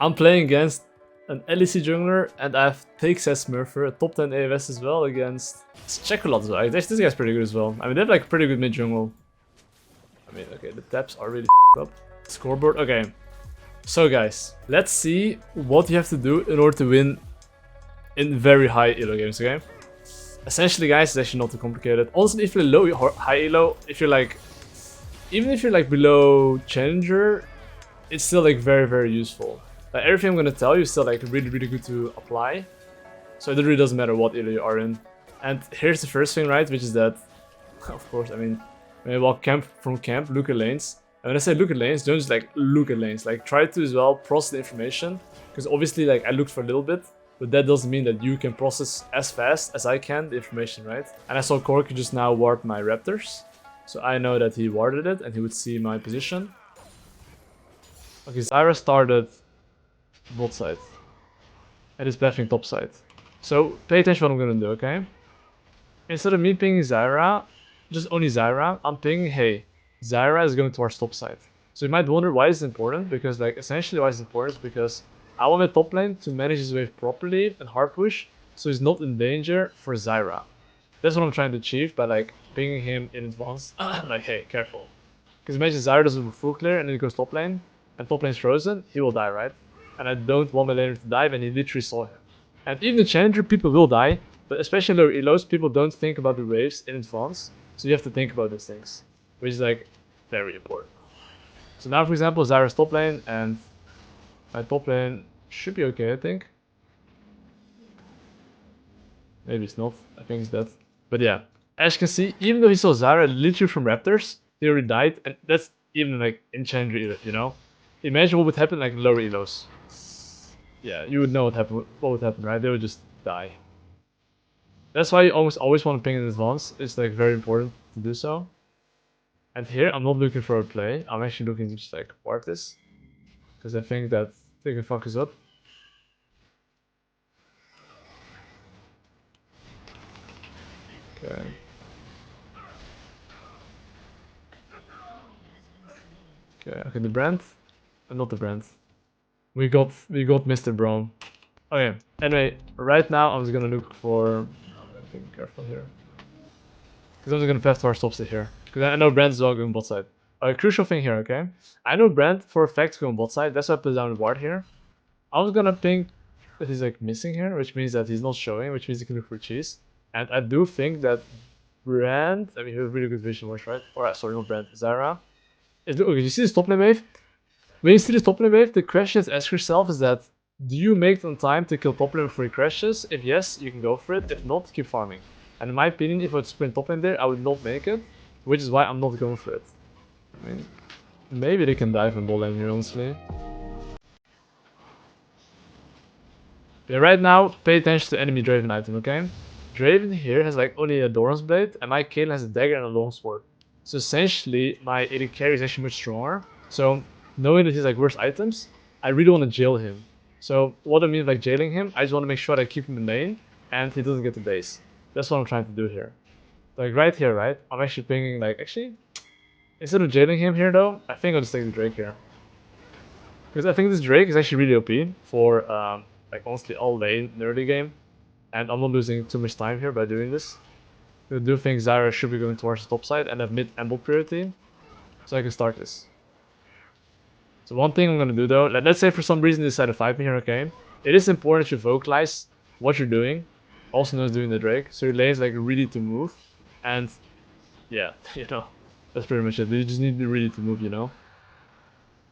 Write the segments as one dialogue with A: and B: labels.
A: I'm playing against an LEC jungler, and I have Takes as Smurfer, a top 10 AOS as well, against Chocolate as well. This guy's pretty good as well. I mean, they have like pretty good mid jungle. I mean, okay, the taps are really up. Scoreboard, okay. So guys, let's see what you have to do in order to win in very high elo games, okay? Essentially, guys, it's actually not too complicated. Also, if you're low or high elo, if you're like, even if you're like below challenger, it's still like very useful. Like everything I'm gonna tell you is still like really good to apply. So it really doesn't matter what elo you are in. And here's the first thing, right? Which is that, of course, I mean, when you walk from camp, look at lanes. And when I say look at lanes, don't just like look at lanes. Like try to as well process the information. Because obviously, like I looked for a little bit, but that doesn't mean that you can process as fast as I can the information, right? And I saw Corki just now ward my raptors. So I know that he warded it and he would see my position. Okay, Zyra started bot side. And is bashing top side. So pay attention what I'm gonna do, okay? Instead of me pinging Zyra, just only Zyra, I'm pinging, hey, Zyra is going towards top side. So you might wonder why it's important, because like essentially why it's important is because I want my top lane to manage his wave properly and hard push, so he's not in danger for Zyra. That's what I'm trying to achieve by like pinging him in advance. Like, hey, careful. Because imagine Zyra does a full clear and then he goes top lane, and top lane's frozen, he will die, right? And I don't want my laner to die when he literally saw him. And even the challenger, people will die, but especially lower elos, people don't think about the waves in advance, so you have to think about these things, which is like very important. So now, for example, Zyra's top lane, and my top lane should be okay, I think. Maybe it's not, I think it's dead. But yeah, as you can see, even though he saw Zyra literally from Raptors, he already died, and that's even like in challenger elo, you know? Imagine what would happen like lower elos. Yeah, you would know what would happen, right? They would just die. That's why you almost always want to ping in advance. It's like very important to do so. And here, I'm not looking for a play. I'm actually looking to just like warp this, because I think that they can fuck us up. Okay. Okay, the brand, not the brand. We got Mr. Braum. Okay. Anyway, right now I'm just gonna look for. I'm being careful here, because I'm just gonna path towards topside here, because I know Brand is all going bot side. A crucial thing here, okay? I know Brand for a fact going bot side. That's why I put down the ward here. I was gonna ping that he's like missing here, which means that he's not showing, which means he can look for cheese. And I do think that Brand, I mean, he has really good vision watch, right? Or sorry, not Brand, Zara. Okay, you see this top lane wave? When you see this top lane wave, the question to ask yourself is that, do you make it on time to kill top lane before he crashes? If yes, you can go for it. If not, keep farming. And in my opinion, if I would sprint top lane there, I would not make it, which is why I'm not going for it. I mean, maybe they can dive in ball lane here, honestly. Yeah, right now, pay attention to enemy Draven item, okay? Draven here has like only a Doran's Blade, and my Kayn has a dagger and a longsword. So essentially, my AD carry is actually much stronger. So knowing that he's like worse items, I really want to jail him. So what I mean by like jailing him, I just want to make sure that I keep him in lane, and he doesn't get the base. That's what I'm trying to do here. Like right here, right? I'm actually thinking like, actually, instead of jailing him here though, I think I'll just take the Drake here. Because I think this Drake is actually really OP for like honestly all lane in the early game. And I'm not losing too much time here by doing this. I do think Zyra should be going towards the top side and have mid and bot priority. So I can start this. So one thing I'm going to do though, let's say for some reason they decide to fight me here, okay? It is important that you vocalize what you're doing. Also known as doing the Drake. So your lane is like ready to move. And yeah, you know, that's pretty much it. You just need to be ready to move, you know?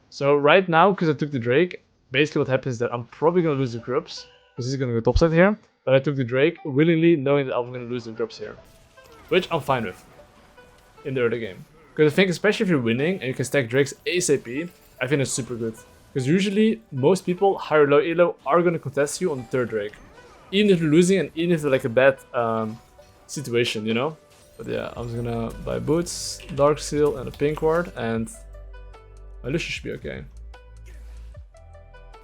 A: So right now, because I took the Drake, basically what happens is that I'm probably going to lose the Grubs, because he's going to go topside here. But I took the Drake willingly, knowing that I'm going to lose the Grubs here. Which I'm fine with in the early game. Because I think especially if you're winning and you can stack Drakes ASAP, I think it's super good. Because usually, most people, high or low elo, are going to contest you on the third Drake. Even if you're losing and even if it's like a bad situation, you know? But yeah, I'm just going to buy boots, Dark Seal, and a pink ward, and my Lucian should be okay.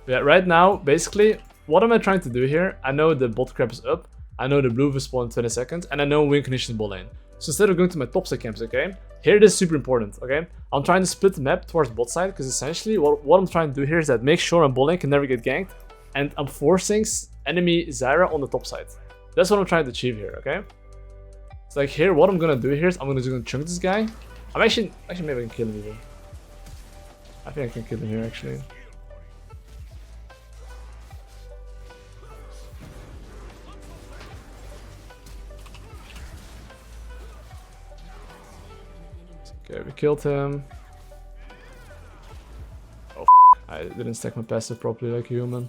A: Yeah, right now, basically, what am I trying to do here? I know the bot crab is up, I know the blue will spawn in 20 seconds, and I know win conditions ball lane. So instead of going to my top side camps, okay, here it is super important, okay? I'm trying to split the map towards bot side because essentially what I'm trying to do here is that make sure my bot lane can never get ganked, and I'm forcing enemy Zyra on the top side. That's what I'm trying to achieve here, okay? So like here, what I'm gonna do here is I'm just gonna chunk this guy. I'm actually maybe I can kill him even. I think I can kill him here actually. Okay, we killed him. Oh, I didn't stack my passive properly like a human.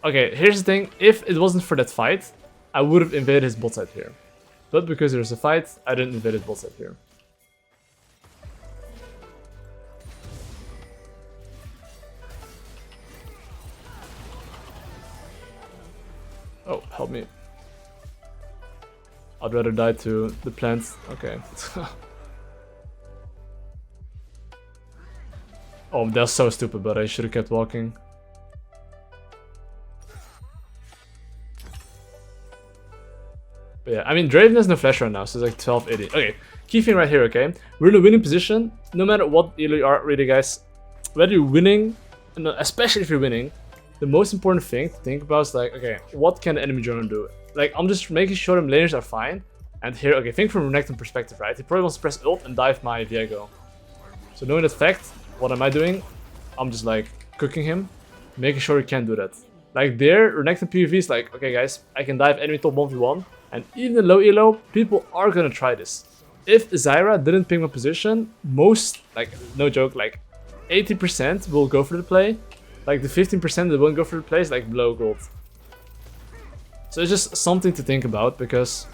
A: Okay, here's the thing. If it wasn't for that fight, I would have invaded his bot side here. But because there's a fight, I didn't invade his bot side here. Oh, help me. I'd rather die to the plants. Okay. Oh, that's so stupid, but I should have kept walking. But yeah, I mean, Draven has no flash right now, so it's like 1280. Okay, key thing right here, okay? We're in a winning position, no matter what elo you are, really, guys. Whether you're winning, and especially if you're winning, the most important thing to think about is like, okay, what can the enemy jungler do? Like, I'm just making sure them laners are fine. And here, okay, think from a Renekton perspective, right? He probably wants to press ult and dive my Viego. So knowing that fact, what am I doing? I'm just like cooking him, making sure he can't do that. Like there, Renekton PvP is like, okay guys, I can dive enemy top 1v1, and even in low elo, people are gonna try this. If Zyra didn't pick my position, most, like no joke, like 80% will go for the play. Like the 15% that won't go for the play is like below gold. So it's just something to think about, because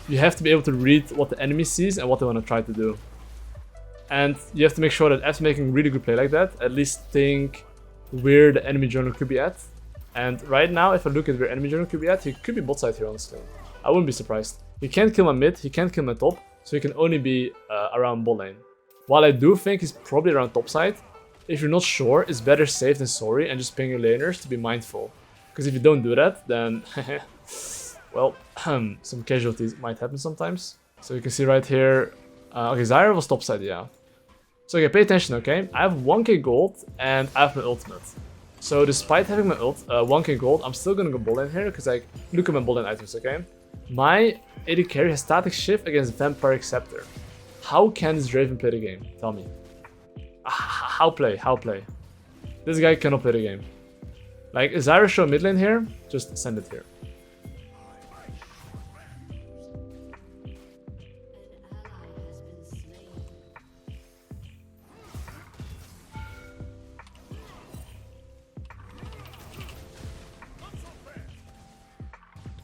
A: you have to be able to read what the enemy sees and what they want to try to do. And you have to make sure that after making really good play like that, at least think where the enemy jungler could be at. And right now, if I look at where enemy jungler could be at, he could be bot side here, honestly. I wouldn't be surprised. He can't kill my mid, he can't kill my top, so he can only be around bot lane. While I do think he's probably around top side, if you're not sure, it's better safe than sorry, and just ping your laners to be mindful. Because if you don't do that, then, well, some casualties might happen sometimes. So you can see right here, okay, Zyra was top side, yeah. So okay, pay attention, okay? I have 1k gold and I have my ultimate. So despite having my ult, 1k gold, I'm still gonna go bot lane here, because like, look at my bot lane items, okay? My AD carry has static shift against Vampiric Scepter. How can this Draven play the game? Tell me. How play? How play? This guy cannot play the game. Like, is Zyra show mid lane here? Just send it here.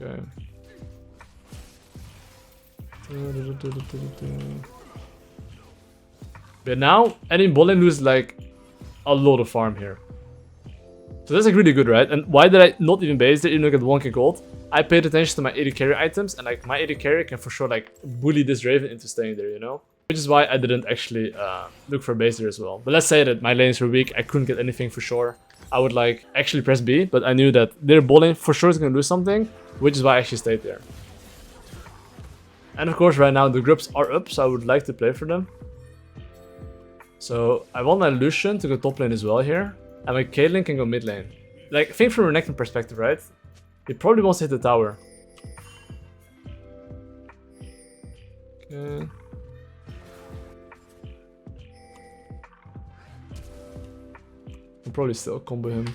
A: Okay. But now, any bot lane loses like a lot of farm here. So that's like really good, right? And why did I not even base it, even though I got 1k gold? I paid attention to my AD carry items, and like my AD carry can for sure like bully this Draven into staying there, you know? Which is why I didn't actually look for a base there as well. But let's say that my lanes were weak, I couldn't get anything for sure. I would like actually press B, but I knew that their bot lane for sure is gonna do something, which is why I actually stayed there. And of course right now the groups are up, so I would like to play for them. So I want my Lucian to go top lane as well here, and my Caitlyn can go mid lane. Like, think from a Renekton perspective, right? He probably wants to hit the tower. Okay. I'll probably still combo him.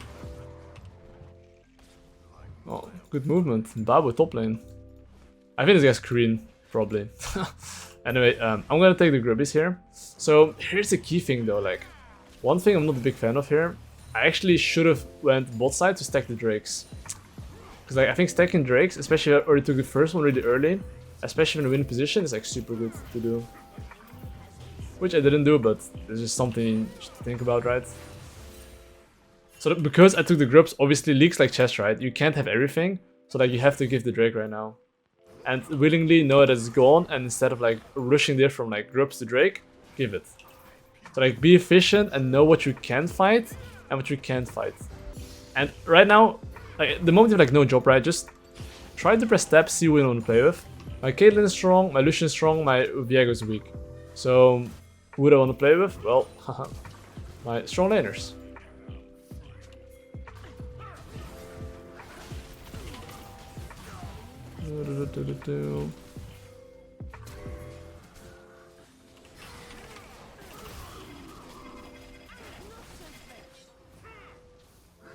A: Oh, good movement. Babu top lane. I think this guy's Korean, probably. Anyway, I'm gonna take the grubbies here. So here's the key thing though, like, one thing I'm not a big fan of here, I actually should have went bot side to stack the Drakes. Because like, I think stacking Drakes, especially if I already took the first one really early, especially in a winning position, is like super good to do. Which I didn't do, but it's just something to think about, right? So because I took the grubs, obviously leaks like chest, right? You can't have everything, so like you have to give the Drake right now. And willingly know that it's gone, and instead of like rushing there from like grubs to Drake, give it. So like be efficient and know what you can fight and what you can't fight. And right now, like the moment you have like no job, right, just try to press tab, see who you want to play with. My Caitlyn is strong, my Lucian is strong, my Viego is weak. So, who do I want to play with? Well, haha, my strong laners.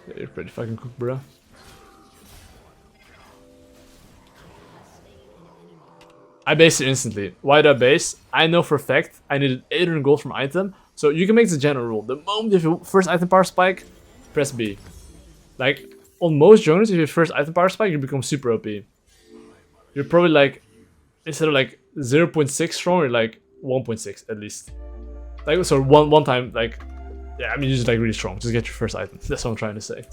A: Yeah, you're pretty fucking cooked, bro. I based it instantly. Why did I base? I know for a fact I needed 800 gold from item. So you can make the general rule. The moment you have your first item power spike, press B. Like, on most junglers, if you have first item power spike, you become super OP. You're probably like, instead of like 0.6 strong, you're like 1.6 at least. Like, so one time, like, yeah, I mean, you're just like really strong. Just get your first item. That's what I'm trying to say.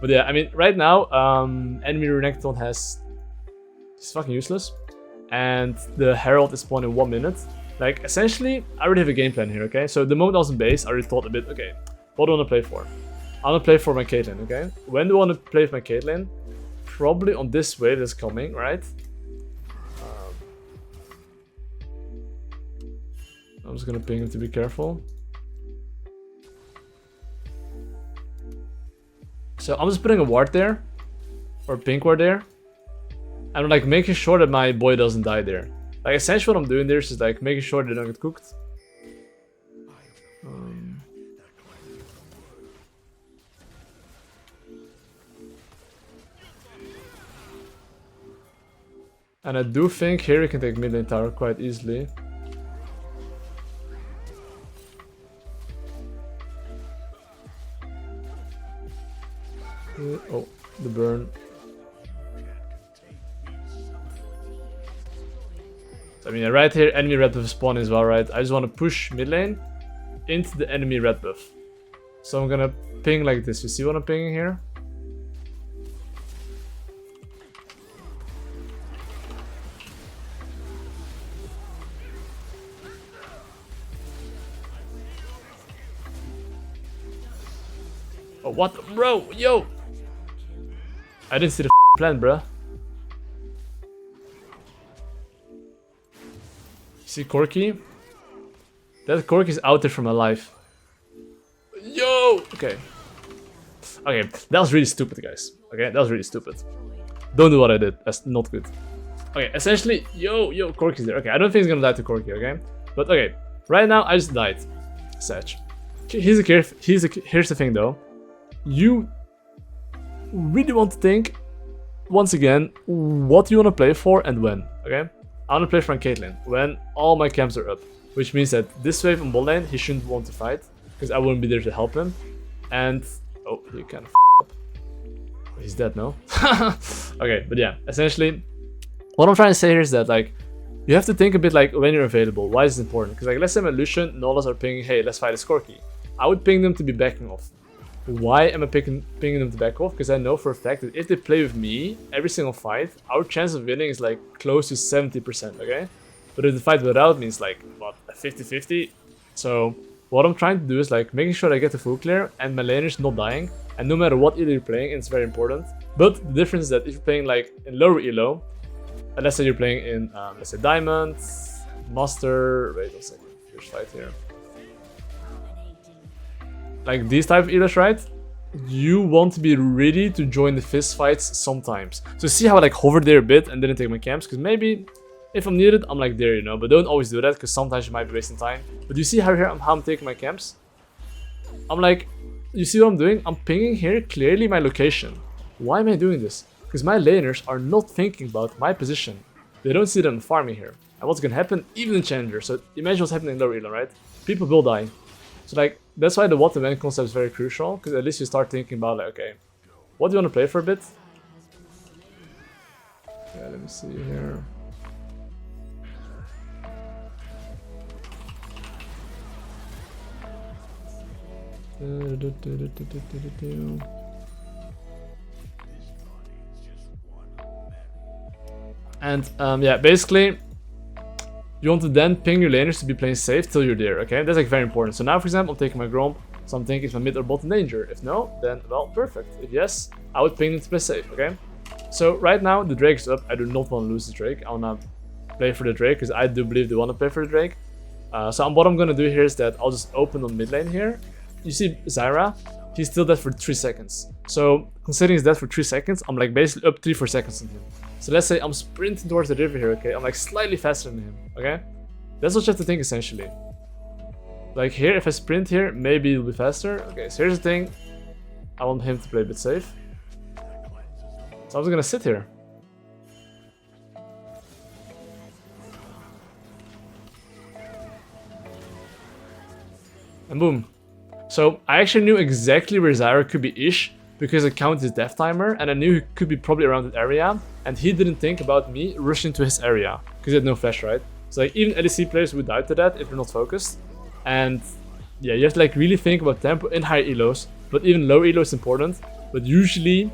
A: But yeah, I mean, right now, enemy Renekton has... It's fucking useless. And the Herald is spawned in 1 minute. Like, essentially, I already have a game plan here, okay? So the moment I was in base, I already thought a bit, okay, what do I want to play for? I want to play for my Caitlyn, okay? When do I want to play with my Caitlyn? Probably on this wave that's coming, right? I'm just gonna ping him to be careful. So I'm just putting a ward there, or pink ward there, and I'm like making sure that my boy doesn't die there. Like essentially what I'm doing there is just like making sure they don't get cooked. And I do think here we can take mid lane tower quite easily. Oh, the burn. I mean, right here, enemy red buff spawn as well, right? I just want to push mid lane into the enemy red buff. So I'm gonna ping like this. You see what I'm pinging here? Oh, what? Bro, yo! I didn't see the plan, bruh. See Corki? That Corki is out there from my life. Yo! Okay. Okay, that was really stupid, guys. Okay, that was really stupid. Don't do what I did. That's not good. Okay, essentially, yo, Corki's there. Okay, I don't think he's gonna die to Corki, okay? But okay, right now I just died. Sag. Here's the thing though. You really want to think, once again, what you want to play for and when, okay? I want to play for my Caitlyn when all my camps are up, which means that this wave on bot lane, he shouldn't want to fight, because I wouldn't be there to help him. And, oh, he kind of up. He's dead, no? Okay, but yeah, essentially, what I'm trying to say here is that, like, you have to think a bit like when you're available. Why is it important? Because, like, let's say my Lucian, Nolas are pinging, hey, let's fight a Skorky. I would ping them to be backing off. Why am I pinging them to back off? Because I know for a fact that if they play with me every single fight, our chance of winning is like close to 70%, okay? But if the fight without me is like, what, 50-50? So what I'm trying to do is like making sure I get the full clear and my laner is not dying. And no matter what elo you're playing, it's very important. But the difference is that if you're playing like in lower elo, and let's say you're playing in, let's say Diamond, Master, wait a second, here's fight here. Like these type of elos, right? You want to be ready to join the fist fights sometimes. So see how I like hovered there a bit and didn't take my camps? Because maybe if I'm needed, I'm like there, you know. But don't always do that because sometimes you might be wasting time. But you see how I'm taking my camps? I'm like, you see what I'm doing? I'm pinging here clearly my location. Why am I doing this? Because my laners are not thinking about my position. They don't see them farming here. And what's gonna happen? Even in Challenger. So imagine what's happening in lower elo, right? People will die. So like, that's why the what and when concept is very crucial, because at least you start thinking about like, okay, what do you want to play for a bit? Yeah, let me see here. And yeah, basically, you want to then ping your laners to be playing safe till you're there, okay? That's like very important. So now, for example, I'm taking my Gromp, so I'm thinking is my mid or bot in danger? If no, then, well, perfect. If yes, I would ping them to play safe, okay? So right now the Drake is up. I do not want to lose the Drake. I want to play for the Drake because I do believe they want to play for the Drake. So what I'm going to do here is that I'll just open on mid lane here. You see Zyra, he's still dead for 3 seconds. So considering he's dead for 3 seconds, I'm like basically up 3-4 seconds on him. So let's say I'm sprinting towards the river here, okay? I'm like slightly faster than him, okay? That's what you have to think essentially. Like here, if I sprint here, maybe it'll be faster. Okay, so here's the thing. I want him to play a bit safe. So I'm just gonna sit here. And boom. So I actually knew exactly where Zyra could be ish because I counted his death timer and I knew he could be probably around that area, and he didn't think about me rushing to his area because he had no flash, right? So like even LEC players would die to that if they're not focused. And yeah, you have to like really think about tempo in high elos, but even low elo is important. But usually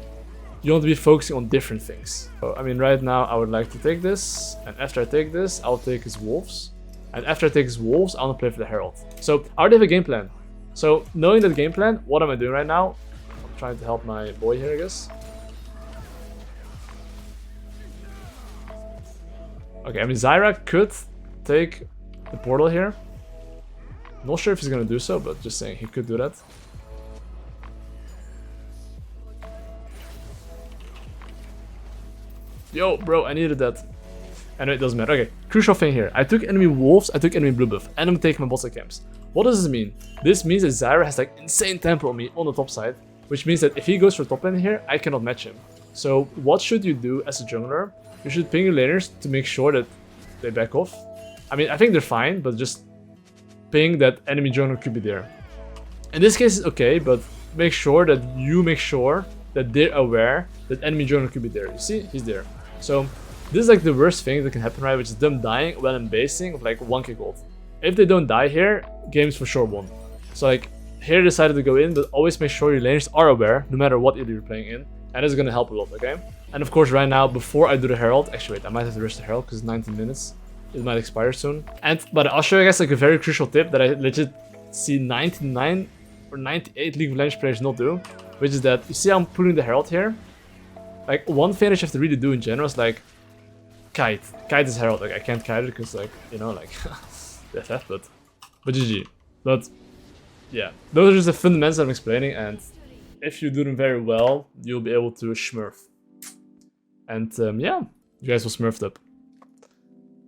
A: you want to be focusing on different things. So I mean right now I would like to take this, and after I take this I'll take his wolves. And after I take his wolves, I want to play for the Herald. So I already have a game plan. So knowing that game plan, what am I doing right now? I'm trying to help my boy here, I guess. Okay, I mean Zyra could take the portal here. Not sure if he's gonna do so, but just saying he could do that. Yo, bro, I needed that. Anyway, it doesn't matter. Okay, crucial thing here. I took enemy wolves, I took enemy blue buff, and I'm taking my bot side camps. What does this mean? This means that Zyra has like insane tempo on me on the top side, which means that if he goes for top lane here, I cannot match him. So what should you do as a jungler? You should ping your laners to make sure that they back off. I mean, I think they're fine, but just ping that enemy jungler could be there. In this case, it's okay, but make sure that they're aware that enemy jungler could be there. You see, he's there. So this is like the worst thing that can happen, right? Which is them dying when I'm basing of like 1k gold. If they don't die here, game's for sure won. So like here I decided to go in, but always make sure your laners are aware no matter what elo you're playing in. And it's gonna help a lot, okay? And of course right now, before I do the Herald, actually wait, I might have to rush the Herald because it's 19 minutes. It might expire soon. But I'll show you guys like a very crucial tip that I legit see 99 or 98 League of Legends players not do. Which is that, you see I'm putting the Herald here? Like one thing that you have to really do in general is like kite is Herald. Like I can't kite it because like, you know, like FF, but GG. But yeah, those are just the fundamentals I'm explaining, and if you do them very well, you'll be able to smurf. And yeah, you guys will smurfed up.